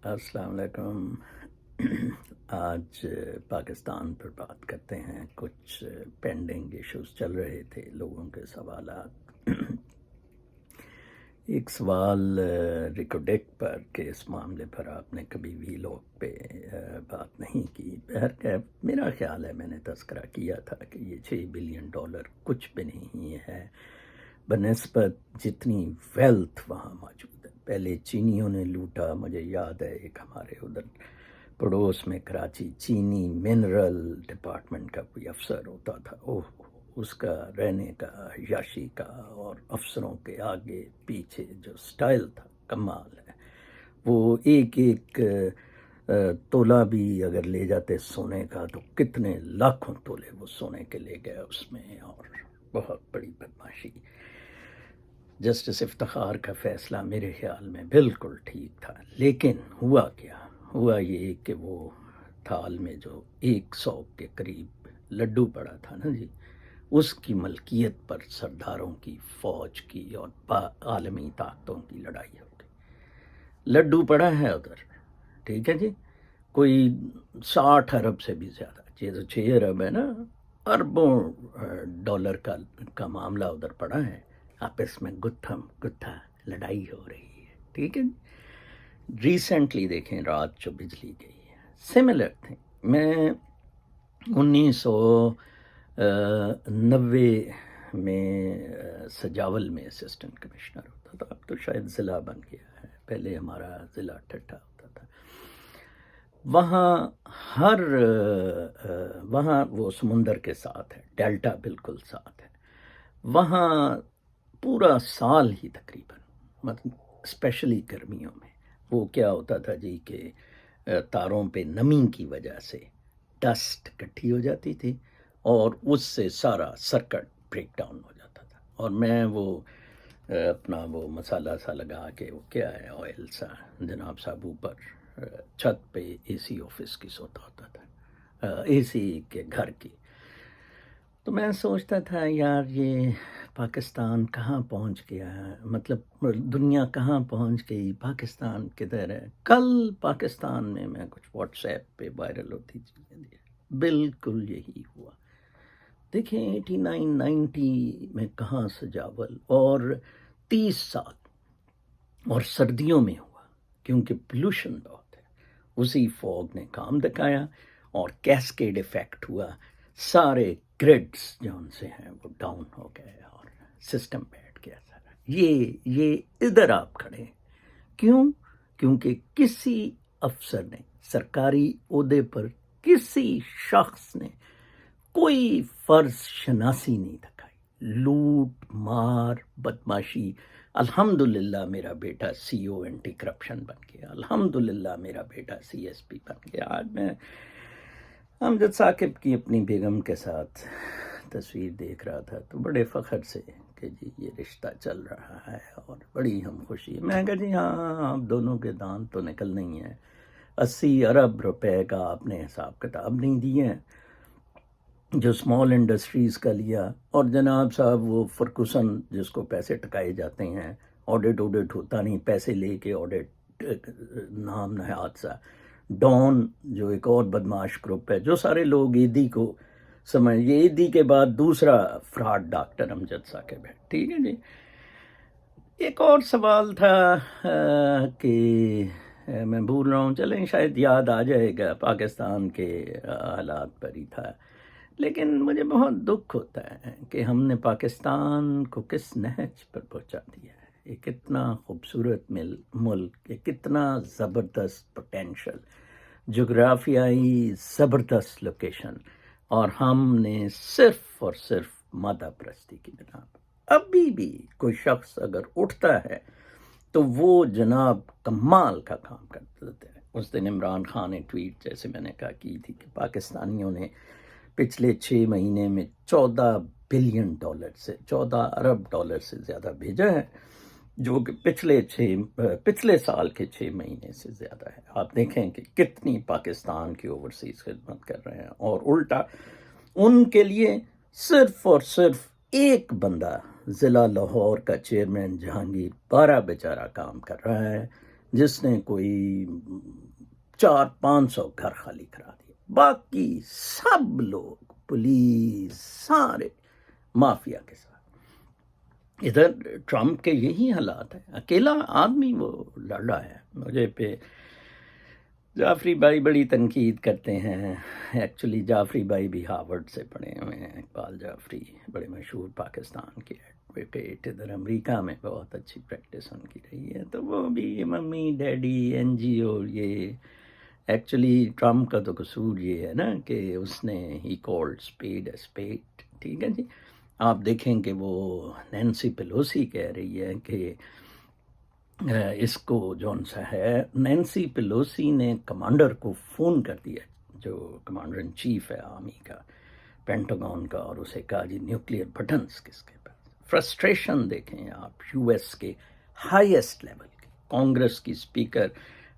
السلام علیکم۔ آج پاکستان پر بات کرتے ہیں۔ کچھ پینڈنگ ایشوز چل رہے تھے، لوگوں کے سوالات۔ ایک سوال ریکوڈیک پر کہ اس معاملے پر آپ نے کبھی وی لاگ پہ بات نہیں کی۔ بہرکیف میرا خیال ہے میں نے تذکرہ کیا تھا کہ یہ $6 بلین کچھ بھی نہیں ہے بنسبت جتنی ویلتھ وہاں موجود ہے۔ پہلے چینیوں نے لوٹا، مجھے یاد ہے ایک ہمارے ادھر پڑوس میں کراچی چینی منرل ڈپارٹمنٹ کا کوئی افسر ہوتا تھا، اس کا رہنے کا، عیاشی کا اور افسروں کے آگے پیچھے جو سٹائل تھا کمال ہے۔ وہ ایک ایک تولہ بھی اگر لے جاتے سونے کا تو کتنے لاکھوں تولے وہ سونے کے لے گئے اس میں، اور بہت بڑی بدماشی۔ جسٹس افتخار کا فیصلہ میرے خیال میں بالکل ٹھیک تھا، لیکن ہوا کیا؟ ہوا یہ کہ وہ تھال میں جو 100 کے قریب لڈو پڑا تھا نا جی، اس کی ملکیت پر سرداروں کی، فوج کی اور عالمی طاقتوں کی لڑائی ہو گئی۔ لڈو پڑا ہے ادھر، ٹھیک ہے جی، کوئی 60 ارب سے بھی زیادہ، 6 ارب ہے نا، اربوں ڈالر کا معاملہ ادھر پڑا ہے۔ آپس میں گتھا لڑائی ہو رہی ہے، ٹھیک ہے۔ ریسنٹلی دیکھیں رات جو بجلی گئی ہے، سملر تھے۔ میں 1990 میں سجاول میں اسسٹنٹ کمشنر ہوتا تھا، اب تو شاید ضلع بن گیا ہے، پہلے ہمارا ضلع ٹھٹھا ہوتا تھا۔ وہاں وہ سمندر کے ساتھ ہے، ڈیلٹا بالکل ساتھ ہے، وہاں پورا سال ہی تقریباً، مطلب اسپیشلی گرمیوں میں وہ کیا ہوتا تھا جی کہ تاروں پہ نمی کی وجہ سے ڈسٹ اکٹھی ہو جاتی تھی اور اس سے سارا سرکٹ بریک ڈاؤن ہو جاتا تھا، اور میں وہ اپنا وہ مسالہ سا لگا کے، وہ کیا ہے، آئل سا، جناب صاحب اوپر چھت پہ اے سی آفس کی سوتا ہوتا تھا، اے سی کے گھر کی۔ تو میں سوچتا تھا یار یہ پاکستان کہاں پہنچ گیا ہے، مطلب دنیا کہاں پہنچ گئی، پاکستان کدھر ہے۔ کل پاکستان میں کچھ واٹس ایپ پہ وائرل ہوتی چیزیں بالکل یہی ہوا۔ دیکھیں 89 90 میں کہاں سجاول، اور 30 سال اور سردیوں میں ہوا، کیونکہ پولوشن بہت ہے۔ اسی فوگ نے کام دکھایا اور کیسکیڈ ایفیکٹ ہوا، سارے گریڈز جو ان سے ہیں وہ ڈاؤن ہو گئے اور سسٹم بیٹھ گیا سارا۔ یہ ادھر آپ کھڑے ہیں، کیوں؟ کیونکہ کسی افسر نے، سرکاری عہدے پر کسی شخص نے کوئی فرض شناسی نہیں دکھائی، لوٹ مار بدماشی۔ الحمدللہ میرا بیٹا سی او اینٹی کرپشن بن گیا، الحمدللہ میرا بیٹا سی ایس پی بن گیا۔ آج میں امجد ثاقب کی اپنی بیگم کے ساتھ تصویر دیکھ رہا تھا تو بڑے فخر سے کہ جی یہ رشتہ چل رہا ہے اور بڑی ہم خوشی۔ میں کہا جی ہاں، آپ دونوں کے دانت تو نکلنے ہی ہیں، 80 ارب روپے کا آپ نے حساب کتاب نہیں دیے ہیں جو اسمال انڈسٹریز کا لیا، اور جناب صاحب وہ فرکوسن جس کو پیسے ٹکائے جاتے ہیں، آڈٹ ہوتا نہیں، پیسے لے کے آڈٹ، نام نہاد سا ڈون جو ایک اور بدماش گروپ ہے، جو سارے لوگ ایدی کو سمجھ، یہ ایدی کے بعد دوسرا فراڈ ڈاکٹر امجد ثاقب ہے، ٹھیک ہے جی۔ ایک اور سوال تھا کہ میں بھول رہا ہوں، چلیں شاید یاد آ جائے گا، پاکستان کے حالات پر ہی تھا، لیکن مجھے بہت دکھ ہوتا ہے کہ ہم نے پاکستان کو کس نہج پر پہنچا دیا ہے۔ یہ کتنا خوبصورت ملک، یہ کتنا زبردست پوٹینشل، جغرافیائی زبردست لوکیشن، اور ہم نے صرف اور صرف مادہ پرستی کی بنا پر، ابھی بھی کوئی شخص اگر اٹھتا ہے تو وہ جناب کمال کا کام کرتے ہیں۔ اس دن عمران خان نے ٹویٹ، جیسے میں نے کہا، کی تھی کہ پاکستانیوں نے پچھلے 6 مہینے میں $14 بلین سے 14 ارب ڈالر سے زیادہ بھیجا ہے، جو کہ پچھلے سال کے 6 مہینے سے زیادہ ہے۔ آپ دیکھیں کہ کتنی پاکستان کی اوورسیز خدمت کر رہے ہیں، اور الٹا ان کے لیے صرف اور صرف ایک بندہ ضلع لاہور کا چیئرمین جہانگیر پارہ بیچارہ کام کر رہا ہے، جس نے کوئی 400-500 گھر خالی کرا دیے، باقی سب لوگ پولیس سارے مافیا کے ساتھ. ادھر ٹرمپ کے یہی حالات ہیں، اکیلا آدمی وہ لڑ رہا ہے. مجھے پہ جعفری بھائی بڑی تنقید کرتے ہیں. ایکچولی جعفری بھائی بھی ہارورڈ سے پڑھے ہوئے ہیں. اقبال جعفری بڑے مشہور پاکستان کے ایڈوکیٹ، ادھر امریکہ میں بہت اچھی پریکٹس ان کی رہی ہے. تو وہ بھی ممی ڈیڈی این جی او، یہ ایکچولی ٹرمپ کا تو قصور یہ ہے نا کہ اس نے he called speed a speed. ٹھیک ہے جی. آپ دیکھیں کہ وہ نینسی پیلوسی کہہ رہی ہے کہ اس کو جون سا ہے، نینسی پیلوسی نے کمانڈر کو فون کر دیا، جو کمانڈر ان چیف ہے آرمی کا، پینٹاگون کا، اور اسے کہا جی نیوکلیئر بٹنز کس کے پاس. فرسٹریشن دیکھیں آپ یو ایس کے ہائیسٹ لیول کی. کانگریس کی اسپیکر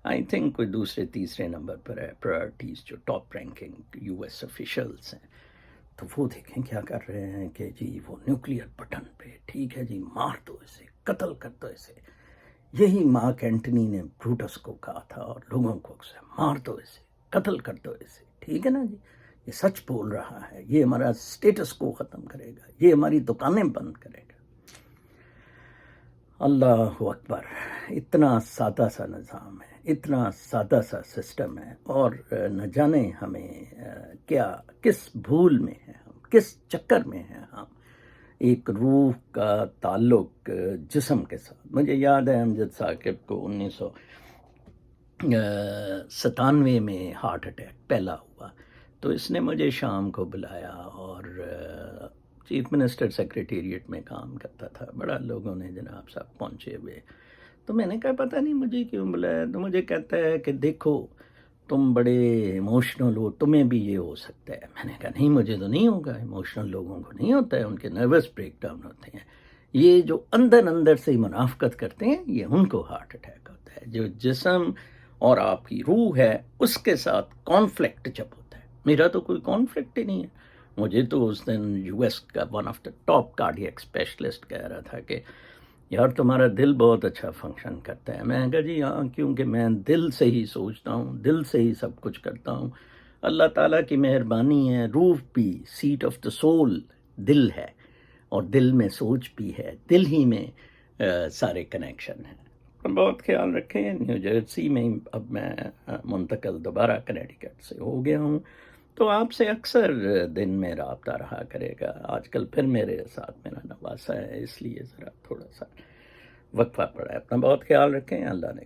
آئی تھنک کوئی دوسرے تیسرے نمبر پر ہے پرائرٹیز، جو top ranking U S officials ہیں. تو وہ دیکھیں کیا کر رہے ہیں کہ جی وہ نیوکلیئر بٹن پہ، ٹھیک ہے جی، مار دو اسے، قتل کر دو اسے. یہی مارک اینٹنی نے بروٹس کو کہا تھا اور لوگوں کو اسے مار دو اسے، قتل کر دو اسے. ٹھیک ہے نا جی. یہ سچ بول رہا ہے، یہ ہمارا سٹیٹس کو ختم کرے گا، یہ ہماری دکانیں بند کرے گا. اللہ اکبر. اتنا سادہ سا نظام ہے، اتنا سادہ سا سسٹم ہے، اور نہ جانے ہمیں کیا کس بھول میں ہیں ہم، کس چکر میں ہیں ہم. ایک روح کا تعلق جسم کے ساتھ. مجھے یاد ہے امجد ثاقب کو 1997 میں ہارٹ اٹیک پہلا ہوا، تو اس نے مجھے شام کو بلایا، اور چیف منسٹر سیکریٹریٹ میں کام کرتا تھا. بڑا لوگوں نے جناب صاحب پہنچے ہوئے. تو میں نے کہا پتہ نہیں مجھے کیوں بلایا. تو مجھے کہتا ہے کہ دیکھو تم بڑے ایموشنل ہو، تمہیں بھی یہ ہو سکتا ہے. میں نے کہا نہیں مجھے تو نہیں ہوگا. ایموشنل لوگوں کو نہیں ہوتا ہے، ان کے نروس بریک ڈاؤن ہوتے ہیں. یہ جو اندر اندر سے منافقت کرتے ہیں، یہ ان کو ہارٹ اٹیک ہوتا ہے. جو جسم اور آپ کی روح ہے اس کے ساتھ کانفلکٹ جب ہوتا ہے. میرا تو کوئی کانفلکٹ ہی نہیں ہے. مجھے تو اس دن یو ایس کا one of the top cardiac specialist کہہ رہا تھا کہ یار تمہارا دل بہت اچھا فنکشن کرتا ہے. میں نے کہا جی ہاں، کیونکہ میں دل سے ہی سوچتا ہوں، دل سے ہی سب کچھ کرتا ہوں. اللہ تعالیٰ کی مہربانی ہے، روح بھی سیٹ آف دا سول دل ہے، اور دل میں سوچ بھی ہے، دل ہی میں سارے کنیکشن ہیں. بہت خیال رکھیں. نیو جرسی میں اب میں منتقل دوبارہ کنیڈیکٹ سے ہو گیا ہوں، تو آپ سے اکثر دن میں رابطہ رہا کرے گا. آج کل پھر میرے ساتھ میرا نواسا ہے، اس لیے ذرا تھوڑا سا وقفہ پڑا ہے. اپنا بہت خیال رکھیں. اللہ نے